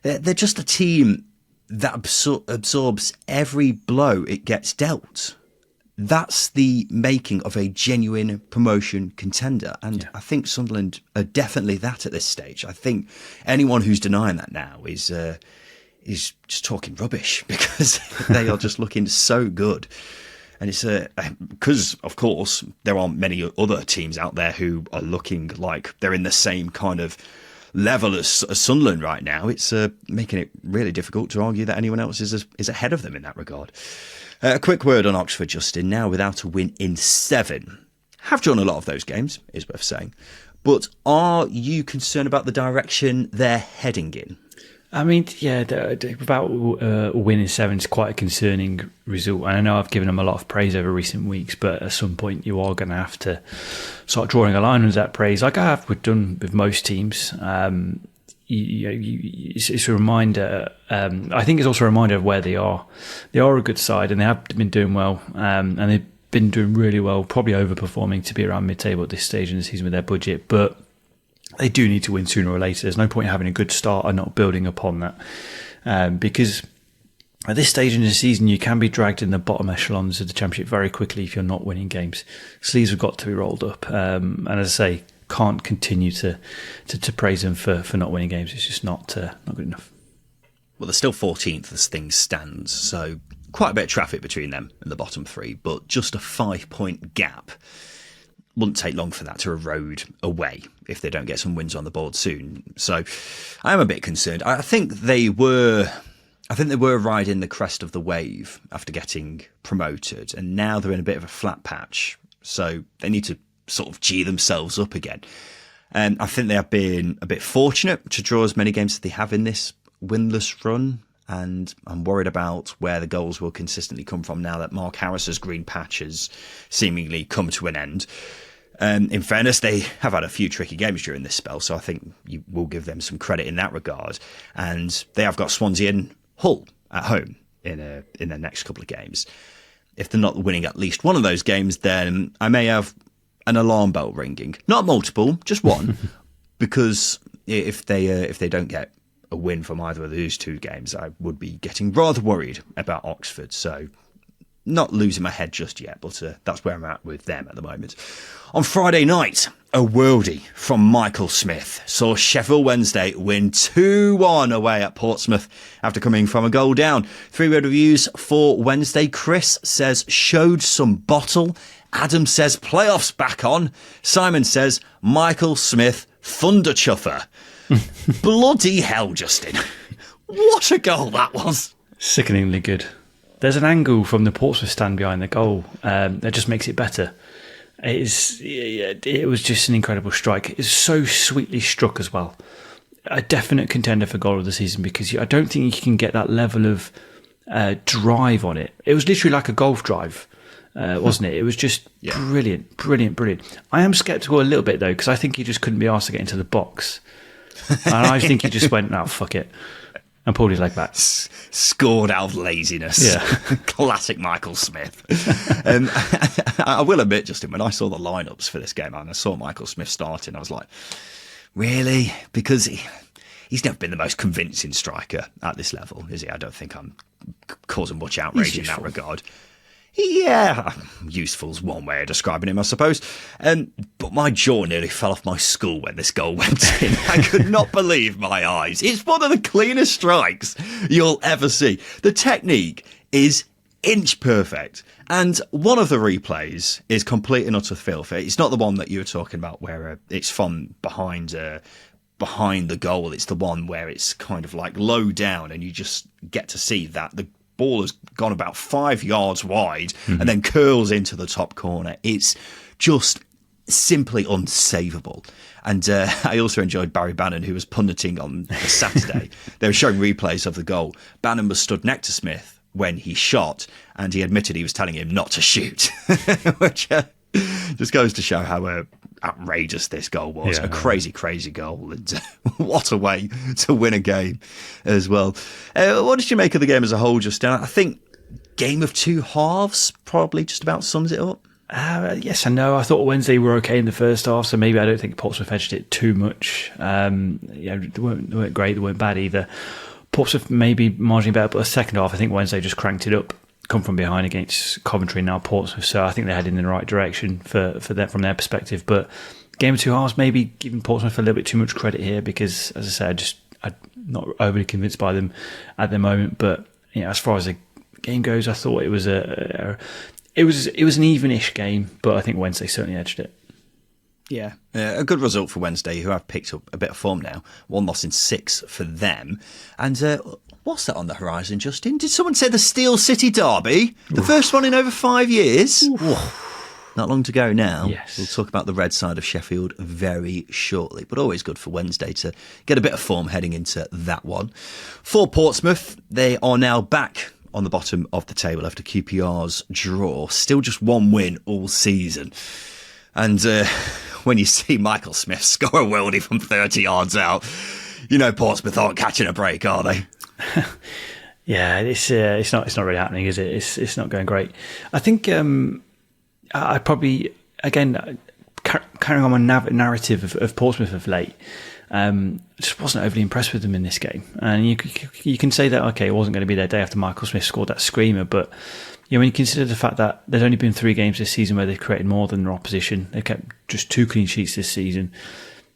They're just a team that absorbs every blow it gets dealt. That's the making of a genuine promotion contender. And I think Sunderland are definitely that at this stage. I think anyone who's denying that now is just talking rubbish, because they are just looking so good. And it's because, of course, there aren't many other teams out there who are looking like they're in the same kind of level as Sunderland right now. It's making it really difficult to argue that anyone else is ahead of them in that regard. A quick word on Oxford, Justin. Now without a win in 7. Have drawn a lot of those games, is worth saying. But are you concerned about the direction they're heading in? I mean, without a win in 7 is quite a concerning result. And I know I've given them a lot of praise over recent weeks, but at some point you are going to have to start drawing a line under that praise, like we've done with most teams. It's a reminder. I think it's also a reminder of where they are. They are a good side, and they have been doing well, and they've been doing really well, probably overperforming to be around mid-table at this stage in the season with their budget. But they do need to win sooner or later. There's no point in having a good start and not building upon that, because at this stage in the season, you can be dragged in the bottom echelons of the Championship very quickly if you're not winning games. Sleeves have got to be rolled up, and as I say, can't continue to praise them for not winning games. It's just not good enough. Well, they're still 14th as things stand, so quite a bit of traffic between them and the bottom 3, but just a 5-point gap. Wouldn't take long for that to erode away if they don't get some wins on the board soon. So I am a bit concerned. I think they were riding the crest of the wave after getting promoted, and now they're in a bit of a flat patch. So they need to sort of gee themselves up again. And I think they have been a bit fortunate to draw as many games as they have in this winless run. And I'm worried about where the goals will consistently come from now that Mark Harris's green patch has seemingly come to an end. In fairness, they have had a few tricky games during this spell, so I think you will give them some credit in that regard. And they have got Swansea and Hull at home in their next couple of games. If they're not winning at least one of those games, then I may have an alarm bell ringing. Not multiple, just one. Because if they don't get a win from either of those 2 games, I would be getting rather worried about Oxford. So not losing my head just yet, but that's where I'm at with them at the moment. On Friday night, a worldie from Michael Smith saw Sheffield Wednesday win 2-1 away at Portsmouth after coming from a goal down. 3-word reviews for Wednesday. Chris says showed some bottle. Adam says playoffs back on. Simon says Michael Smith thunder chuffer. Bloody hell, Justin. What a goal that was. Sickeningly good. there's an angle from the Portsmouth stand behind the goal that just makes it better. It was just an incredible strike. It's so sweetly struck as well. A definite contender for goal of the season, because I don't think you can get that level of drive on it. It was literally like a golf drive, wasn't it? It was just brilliant. I am sceptical a little bit though, because I think he just couldn't be asked to get into the box. And I think he just went, "No, fuck it," and pulled his leg back. Scored out of laziness. Yeah. Classic Michael Smith. I will admit, Justin, when I saw the lineups for this game and I saw Michael Smith starting, I was like, really? Because he's never been the most convincing striker at this level, is he? I don't think I'm causing much outrage in that regard. Yeah, useful's one way of describing him, I suppose. But my jaw nearly fell off my skull when this goal went in. I could not believe my eyes. It's one of the cleanest strikes you'll ever see. The technique is inch perfect. And one of the replays is complete and utter filth. It's not the one that you were talking about where it's from behind the goal. It's the one where it's kind of like low down and you just get to see that the ball has gone about 5 yards wide and then curls into the top corner. It's just simply unsavable. And I also enjoyed Barry Bannon, who was punditing on the Saturday. They were showing replays of the goal. Bannon was stood next to Smith when he shot, and he admitted he was telling him not to shoot, which just goes to show how outrageous this goal was. A crazy goal, and what a way to win a game as well. What did you make of the game as a whole, Justin? I think game of two halves probably just about sums it up. Yes and no. I thought Wednesday were okay in the first half, so maybe I don't think Portsmouth edged it too much. They weren't great, they weren't bad either. Portsmouth maybe marginally better, but the second half I think Wednesday just cranked it up, come from behind against Coventry and now Portsmouth, so I think they're heading in the right direction for them from their perspective. But game of two halves, maybe giving Portsmouth a little bit too much credit here, because as I said, I'm not overly convinced by them at the moment. But as far as the game goes, I thought it was an evenish game, but I think Wednesday certainly edged it. Yeah, a good result for Wednesday, who have picked up a bit of form now. 1 loss in 6 for them. And what's that on the horizon, Justin? Did someone say the Steel City Derby? The first one in over 5 years? Not long to go now. Yes. We'll talk about the red side of Sheffield very shortly, but always good for Wednesday to get a bit of form heading into that one. For Portsmouth, they are now back on the bottom of the table after QPR's draw. Still just one win all season. And when you see Michael Smith score a worldie from 30 yards out, Portsmouth aren't catching a break, are they? Yeah, it's not really happening, is it? It's not going great. I think I probably, again, carrying on my narrative of Portsmouth of late, just wasn't overly impressed with them in this game. And you can say that, okay, it wasn't going to be their day after Michael Smith scored that screamer, but when you consider the fact that there's only been 3 games this season where they've created more than their opposition, they've kept just 2 clean sheets this season,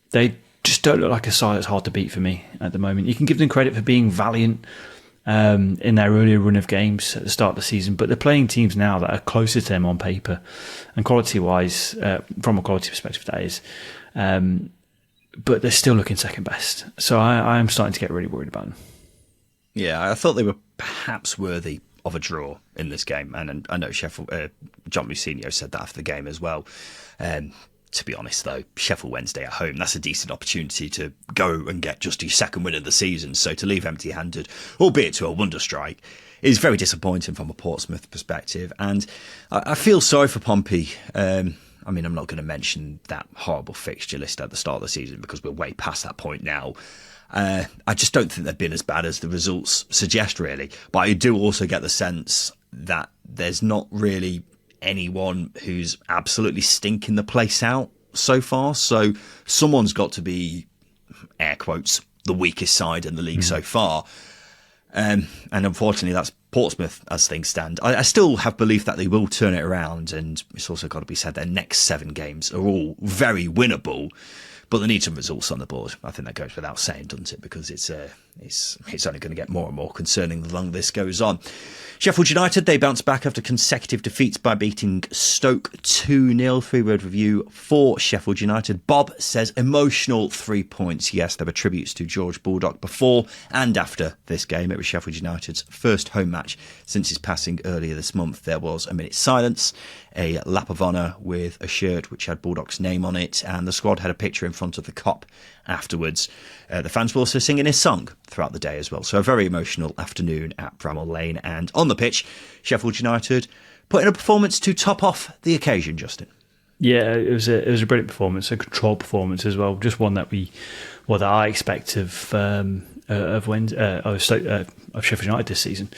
they just don't look like a side that's hard to beat for me at the moment. You can give them credit for being valiant in their earlier run of games at the start of the season, but they're playing teams now that are closer to them on paper and quality-wise, from a quality perspective, that is. But they're still looking second best. So I am starting to get really worried about them. Yeah, I thought they were perhaps worthy of a draw in this game, and I know Sheffield, John Mousinho said that after the game as well. To be honest, though, Sheffield Wednesday at home, that's a decent opportunity to go and get just your second win of the season. So to leave empty-handed, albeit to a wonder strike, is very disappointing from a Portsmouth perspective. And I feel sorry for Pompey. I'm not going to mention that horrible fixture list at the start of the season because we're way past that point now. I just don't think they've been as bad as the results suggest, really. But I do also get the sense that there's not really anyone who's absolutely stinking the place out so far. So someone's got to be, air quotes, the weakest side in the league so far. And unfortunately, that's Portsmouth as things stand. I still have belief that they will turn it around, and it's also got to be said their next 7 games are all very winnable. But they need some results on the board. I think that goes without saying, doesn't it? Because it's only going to get more and more concerning the longer this goes on. Sheffield United, they bounced back after consecutive defeats by beating Stoke 2-0. 3-word review for Sheffield United. Bob says emotional 3 points. Yes, there were tributes to George Baldock before and after this game. It was Sheffield United's first home match since his passing earlier this month. There was a minute's silence, a lap of honour with a shirt which had Baldock's name on it, and the squad had a picture in front of the Kop afterwards. The fans were also singing his song throughout the day as well. So a very emotional afternoon at Bramall Lane. And on the pitch, Sheffield United put in a performance to top off the occasion, Justin. Yeah, it was a brilliant performance, a controlled performance as well. Just one that I expect of Sheffield United this season.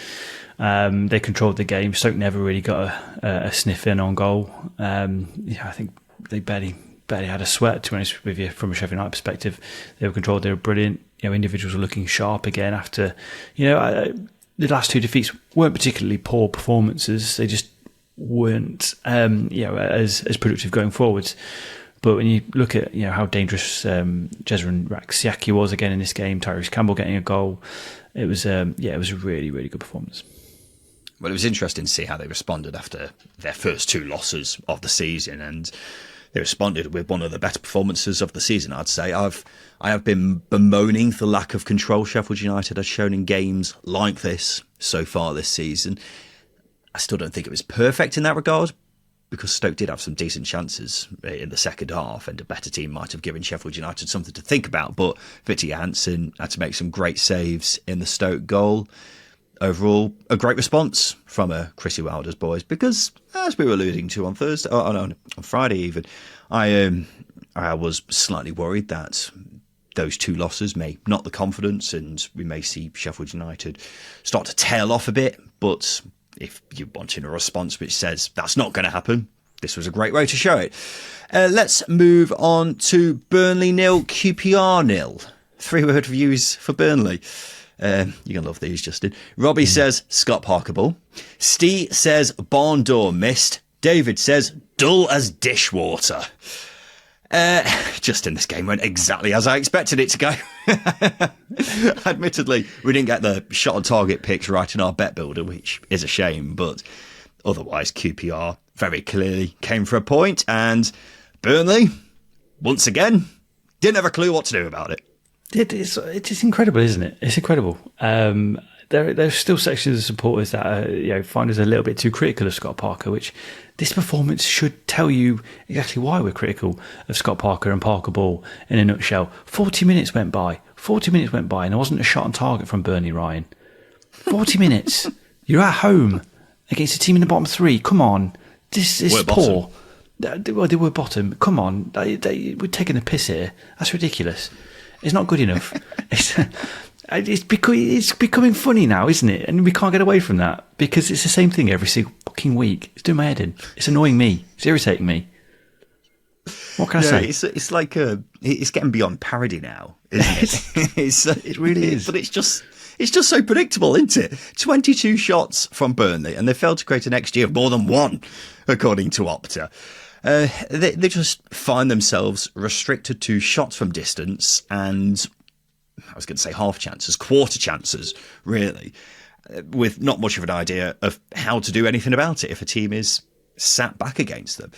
They controlled the game. Stoke never really got a sniff in on goal. I think they barely had a sweat, to be honest with you, from a Sheffield United perspective. They were controlled. They were brilliant. Individuals were looking sharp again after. The last two defeats weren't particularly poor performances. They just weren't, as productive going forwards. But when you look at how dangerous Jezren Raksiaki was again in this game, Tyrese Campbell getting a goal, it was a really, really good performance. Well, it was interesting to see how they responded after their first two losses of the season, and they responded with one of the better performances of the season, I'd say. I have been bemoaning the lack of control Sheffield United has shown in games like this so far this season. I still don't think it was perfect in that regard, because Stoke did have some decent chances in the second half, and a better team might have given Sheffield United something to think about. But Victor Johansson had to make some great saves in the Stoke goal. Overall, a great response from Chrissy Wilder's boys, because, as we were alluding to on Friday even, I was slightly worried that those two losses may knock the confidence and we may see Sheffield United start to tail off a bit. But if you're wanting a response which says that's not going to happen, this was a great way to show it. Let's move on to Burnley 0, QPR 0. 3-word reviews for Burnley. You're going to love these, Justin. Robbie says Scott Parker ball. Steve says barn door missed. David says dull as dishwater. Justin, this game went exactly as I expected it to go. Admittedly, we didn't get the shot on target picks right in our bet builder, which is a shame, but otherwise QPR very clearly came for a point, and Burnley, once again, didn't have a clue what to do about it. It is incredible, isn't it? It's incredible. There's still sections of supporters that find us a little bit too critical of Scott Parker, which this performance should tell you exactly why we're critical of Scott Parker and Parker Ball in a nutshell. 40 minutes went by, and there wasn't a shot on target from Burnley, Ryan. 40 minutes. You're at home against a team in the bottom three. Come on. This is poor. Well, they were bottom. Come on. We're taking a piss here. That's ridiculous. It's not good enough. It's becoming funny now, isn't it? And we can't get away from that, because it's the same thing every single fucking week. It's doing my head in. It's annoying me. It's irritating me. What can I say? It's like it's getting beyond parody now, isn't it? It really is. But it's just so predictable, isn't it? 22 shots from Burnley, and they failed to create an XG of more than one, according to Opta. They just find themselves restricted to shots from distance and, I was going to say half chances, quarter chances, really, with not much of an idea of how to do anything about it if a team is sat back against them.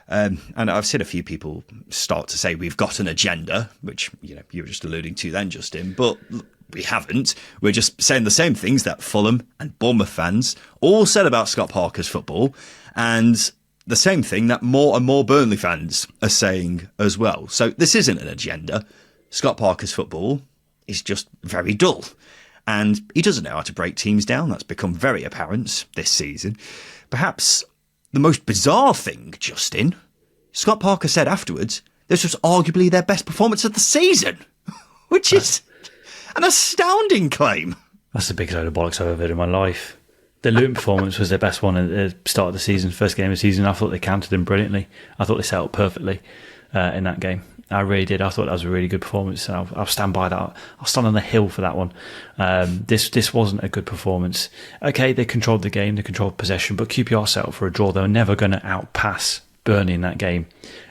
And I've seen a few people start to say we've got an agenda, which you were just alluding to then, Justin, but we haven't. We're just saying the same things that Fulham and Bournemouth fans all said about Scott Parker's football, and the same thing that more and more Burnley fans are saying as well. So this isn't an agenda. Scott Parker's football is just very dull, and he doesn't know how to break teams down. That's become very apparent this season. Perhaps the most bizarre thing, Justin, Scott Parker said afterwards, this was arguably their best performance of the season, which is an astounding claim. That's the biggest load of bollocks I've ever heard in my life. The Luton performance was their best one at the start of the season, first game of the season. I thought they countered them brilliantly. I thought they set up perfectly in that game. I really did. I thought that was a really good performance. I'll stand by that. I'll stand on the hill for that one. This wasn't a good performance. Okay, they controlled the game, they controlled possession, but QPR set up for a draw. They were never going to outpass Burnley in that game.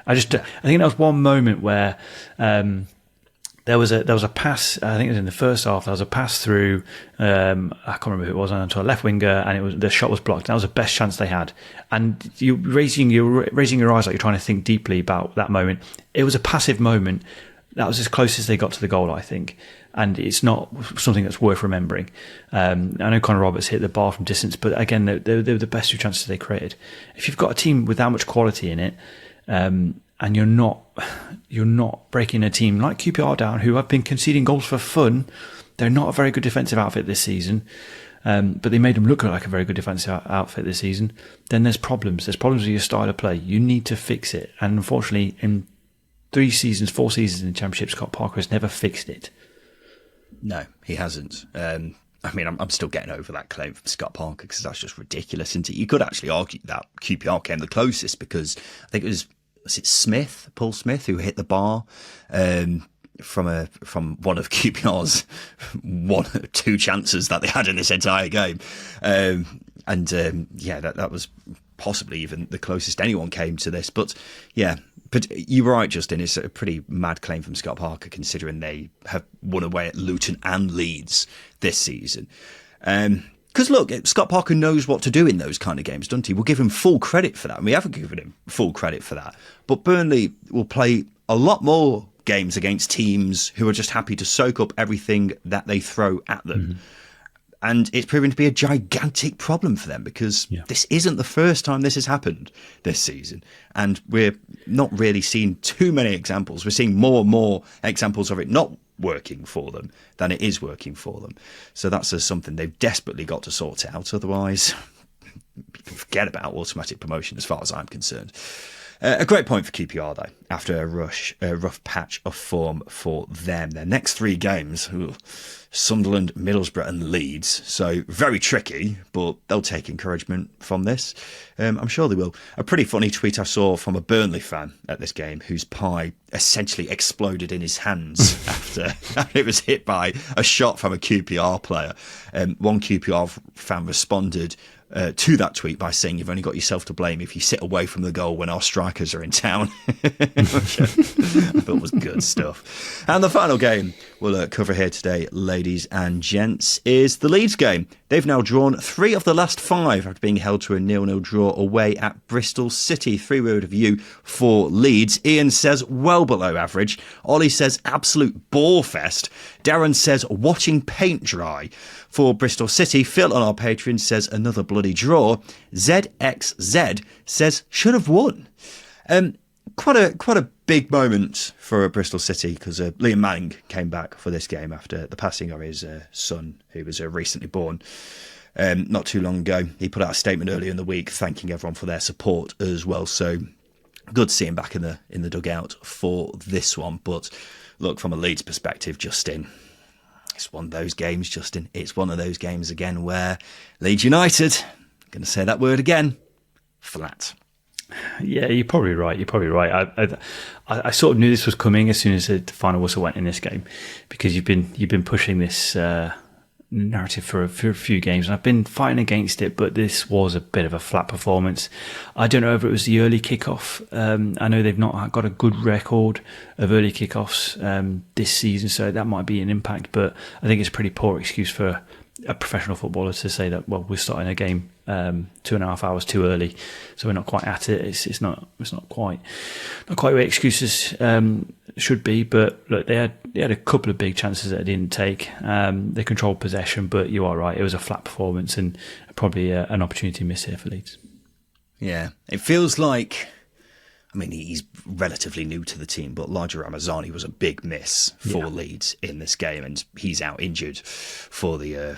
I think that was one moment where there was a pass. I think it was in the first half. There was a pass through. I can't remember who it was, onto a left winger, and the shot was blocked. That was the best chance they had. And you raising your eyes like you're trying to think deeply about that moment. It was a passive moment. That was as close as they got to the goal, I think. And it's not something that's worth remembering. I know Connor Roberts hit the bar from distance, but again, they were the best two chances they created. If you've got a team with that much quality in it, and you're not breaking a team like QPR down, who have been conceding goals for fun. They're not a very good defensive outfit this season, but they made them look like a very good defensive outfit this season. Then there's problems. There's problems with your style of play. You need to fix it. And unfortunately, in 4 seasons in the Championship, Scott Parker has never fixed it. No, he hasn't. I'm still getting over that claim from Scott Parker because that's just ridiculous, isn't it? You could actually argue that QPR came the closest because I think it was Paul Smith, who hit the bar from one of QPR's 2 chances that they had in this entire game. That was possibly even the closest anyone came to this. But yeah, but you're right, Justin. It's a pretty mad claim from Scott Parker, considering they have won away at Luton and Leeds this season. Because look, Scott Parker knows what to do in those kind of games, doesn't he? We'll give him full credit for that. And we haven't given him full credit for that. But Burnley will play a lot more games against teams who are just happy to soak up everything that they throw at them. Mm-hmm. And it's proven to be a gigantic problem for them because this isn't the first time this has happened this season. And we're not really seeing too many examples. We're seeing more and more examples of it not working for them than it is working for them. So that's something they've desperately got to sort out. Otherwise, you can forget about automatic promotion as far as I'm concerned. A great point for QPR, though, after a rough patch of form for them. Their next 3 games, Sunderland, Middlesbrough and Leeds. So very tricky, but they'll take encouragement from this. I'm sure they will. A pretty funny tweet I saw from a Burnley fan at this game whose pie essentially exploded in his hands after it was hit by a shot from a QPR player. One QPR fan responded to that tweet by saying you've only got yourself to blame if you sit away from the goal when our strikers are in town. Which I thought was good stuff. And the final game we'll cover here today, ladies and gents, is the Leeds game. They've now drawn 3 of the last 5 after being held to a 0-0 draw away at Bristol City. 3-word review for Leeds. Ian says well below average. Ollie says absolute ball fest. Darren says watching paint dry. For Bristol City, Phil on our Patreon says another bloody draw. ZXZ says should have won. Quite a big moment for Bristol City because Liam Manning came back for this game after the passing of his son, who was recently born not too long ago. He put out a statement earlier in the week thanking everyone for their support as well. So good to see him back in the dugout for this one. But look, from a Leeds perspective, Justin, it's one of those games, Justin. It's one of those games again where Leeds United, I'm going to say that word again, flat. Yeah, you're probably right. I sort of knew this was coming as soon as the final whistle went in this game, because you've been pushing this narrative for a few games, and I've been fighting against it. But this was a bit of a flat performance. I don't know if it was the early kickoff. I know they've not got a good record of early kickoffs this season, so that might be an impact. But I think it's a pretty poor excuse for a professional footballer to say that, well, we're starting a game 2.5 hours too early, so we're not quite at it. It's not quite where excuses should be. But look, they had a couple of big chances that they didn't take. They controlled possession, but you are right, it was a flat performance and probably an opportunity missed here for Leeds. Yeah, it feels like, I mean, he's relatively new to the team, but Elijah Ramazani was a big miss for Leeds in this game, and he's out injured for I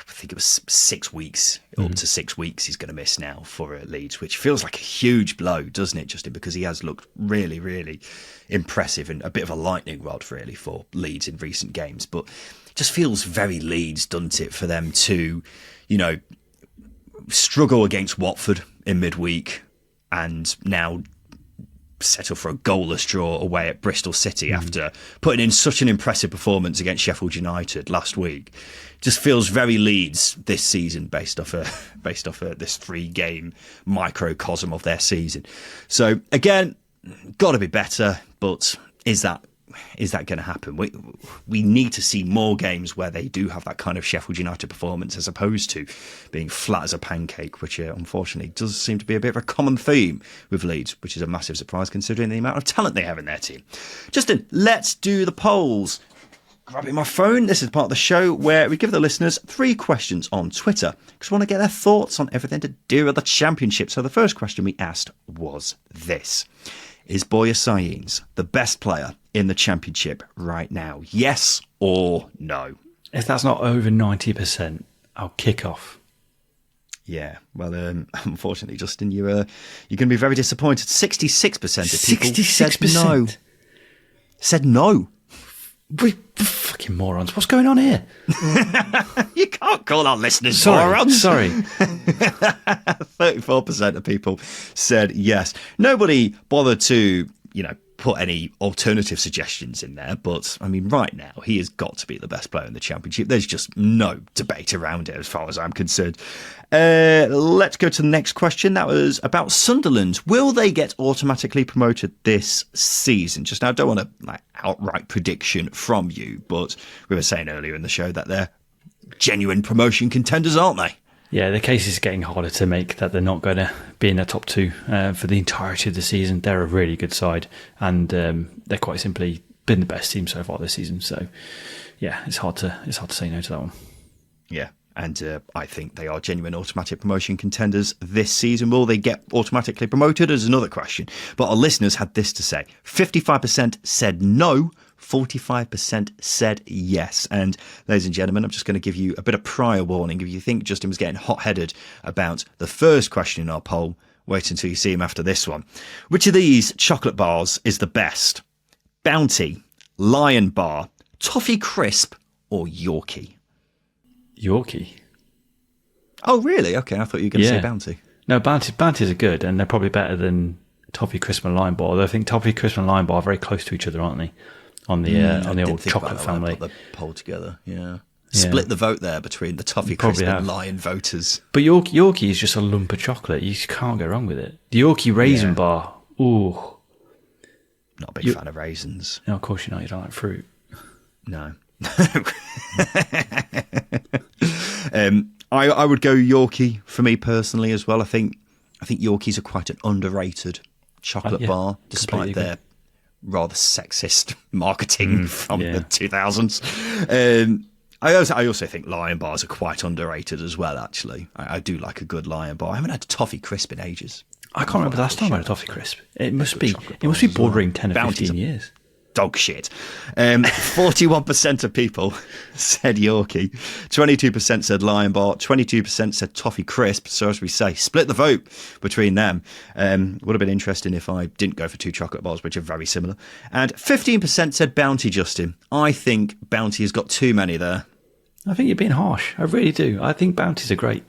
think it was 6 weeks, up to 6 weeks he's going to miss now for Leeds, which feels like a huge blow, doesn't it, Justin? Because he has looked really, really impressive and a bit of a lightning rod, really, for Leeds in recent games. But it just feels very Leeds, doesn't it, for them to, struggle against Watford in midweek and now settle for a goalless draw away at Bristol City after putting in such an impressive performance against Sheffield United last week. Just feels very Leeds this season based off this 3-game microcosm of their season. So again, got to be better, but is that going to happen? We need to see more games where they do have that kind of Sheffield United performance as opposed to being flat as a pancake, which unfortunately does seem to be a bit of a common theme with Leeds, which is a massive surprise considering the amount of talent they have in their team. Justin, let's do the polls. Grabbing my phone, this is part of the show where we give the listeners 3 questions on Twitter because we want to get their thoughts on everything to do with the Championship. So the first question we asked was this: is Boya Sainz the best player in the Championship right now? Yes or no? If that's not over 90%, I'll kick off. Yeah, well, unfortunately, Justin, you're going to be very disappointed. 66% of people 66%? said no. Said no. We fucking morons. What's going on here? You can't call our listeners Sorry. morons. Sorry. 34% of people said yes. Nobody bothered to, put any alternative suggestions in there. But, I mean, right now, he has got to be the best player in the Championship. There's just no debate around it as far as I'm concerned. Let's go to the next question. That was about Sunderland. Will they get automatically promoted this season? Just now, I don't want a outright prediction from you, but we were saying earlier in the show that they're genuine promotion contenders, aren't they? Yeah, the case is getting harder to make that they're not going to be in the top 2 for the entirety of the season. They're a really good side, and they're quite simply been the best team so far this season. So, yeah, it's hard to say no to that one. Yeah, and I think they are genuine automatic promotion contenders this season. Will they get automatically promoted is another question. But our listeners had this to say: 55% said no. 45% said yes. And ladies and gentlemen, I'm just going to give you a bit of prior warning. If you think Justin was getting hot-headed about the first question in our poll, wait until you see him after this one. Which of these chocolate bars is the best? Bounty, Lion Bar, Toffee Crisp, or Yorkie? Yorkie? Oh, really? Okay, I thought you were going to say Bounty. No, Bounties are good, and they're probably better than Toffee Crisp and Lion Bar. Although I think Toffee Crisp and Lion Bar are very close to each other, aren't they? On the old chocolate family. Put the poll together, yeah. Split the vote there between the Toffee Crisp and Lion voters. But Yorkie is just a lump of chocolate. You can't go wrong with it. The Yorkie Raisin Bar, ooh. Not a big fan of raisins. No, of course you're not. You don't like fruit. No. I would go Yorkie for me personally as well. I think Yorkies are quite an underrated chocolate bar, despite their rather sexist marketing from the 2000s. I also think Lion Bars are quite underrated as well, actually. I do like a good Lion Bar. I haven't had a Toffee Crisp in ages. I can't remember the last time I had a Toffee Crisp. It must be bordering 10 or 15 years. Dog shit. 41% of people said Yorkie, 22% said Lion Bar, 22% said Toffee Crisp. So as we say, split the vote between them. Would have been interesting if I didn't go for 2 chocolate bars, which are very similar. And 15% said Bounty, Justin. I think Bounty has got too many there. I think you're being harsh. I really do. I think Bounties are great.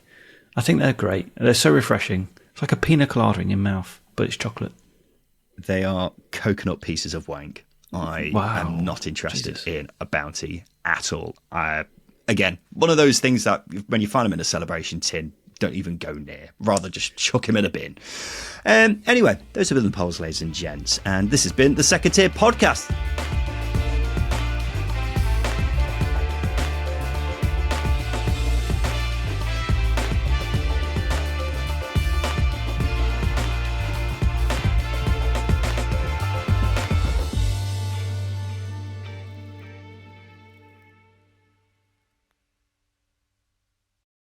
I think they're great. They're so refreshing. It's like a pina colada in your mouth, but it's chocolate. They are coconut pieces of wank. I am not interested in a Bounty at all. Again, one of those things that when you find them in a celebration tin, don't even go near. Rather just chuck them in a bin. Anyway, those have been the polls, ladies and gents. And this has been the Second Tier Podcast.